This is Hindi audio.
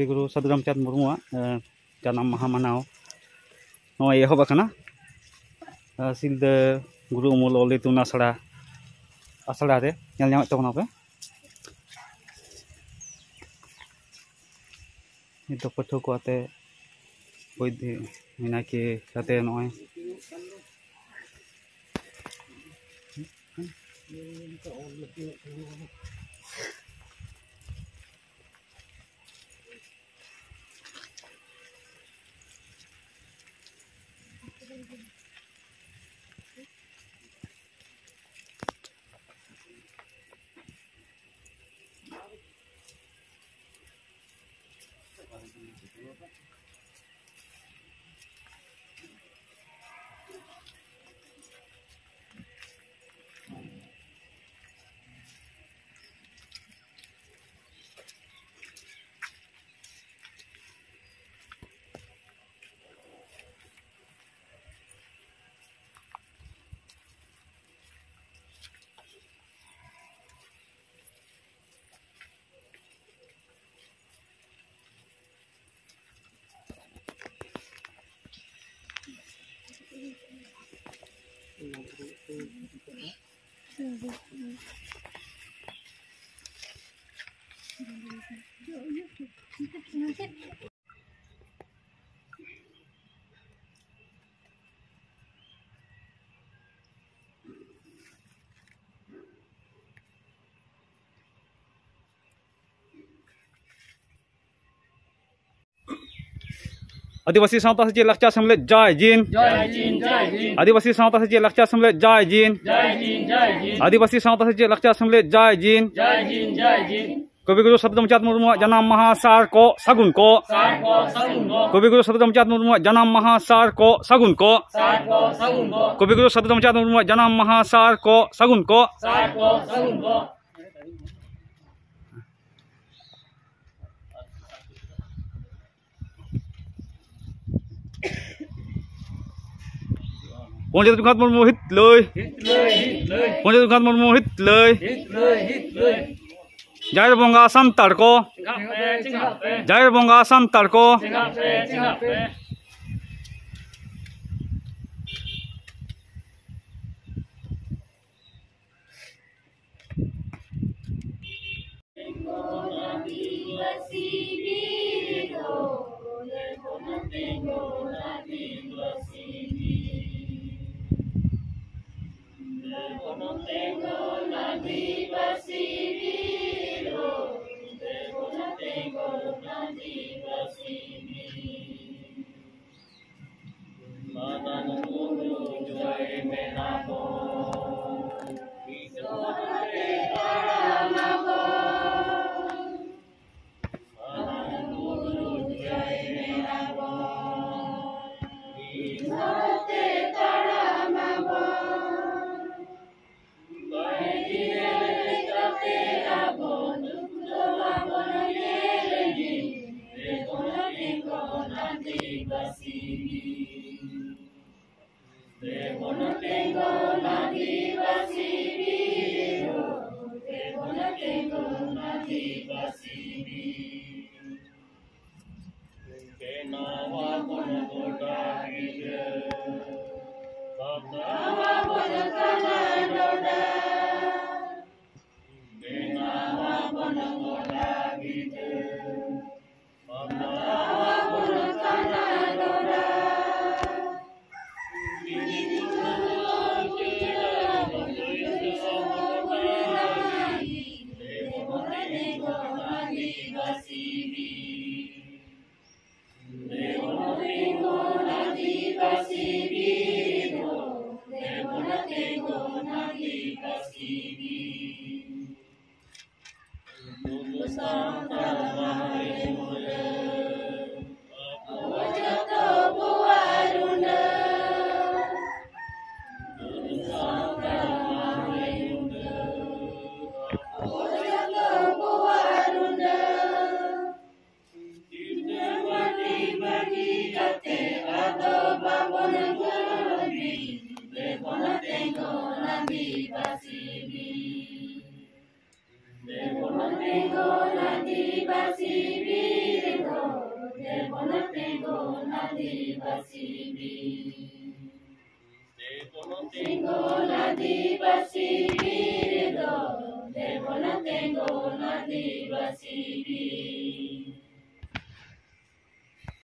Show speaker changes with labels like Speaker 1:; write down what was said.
Speaker 1: कविगुरु साधु रामचंद्र मुर्मू जानाम माहा मानाव नय एहब आकना सिलदा गुरु उमुल अल इतुन आसड़ा रे नेल ᱧᱟᱢᱮᱫ ᱛᱟᱵᱚᱱᱟ ᱯᱮ ᱱᱤᱛ ᱯᱟᱹᱴᱷᱩᱣᱟᱹ ᱠᱚ ᱟᱛᱮ ᱵᱳᱭᱫᱷᱤ ᱢᱤᱱᱟᱠᱤ ᱠᱟᱛᱮ ᱱᱚᱜᱼᱚᱭ आदिवासी सावता सेचे लाकचार सेमलेद जय जीन आदिवासी सावता सेचे लाकचार सेमलेद जय जीन आदिवासी सावता सेचे लाकचार सेमलेद जय जीन कविगुरु साधु रामचंद्र मुर्मू जन्म माहा सार को सागुन को कविगुरु साधु रामचंद्र मुर्मू जन्म माहा सार को सागुन को कविगुरु साधु रामचंद्र मुर्मू जन्म माहा सार को सागुन को पंडित रघुनाथ मुर्मू हित लय पंडित रघुनाथ मुर्मू हित लय जय बंगा सान्ताड़ को जय बंगा सान्ताड़ को
Speaker 2: Devonatengol Adivasi Birdo, Devonatengol Adivasi Birdo, Devonatengol Adivasi Birdo, Devonatengol Adivasi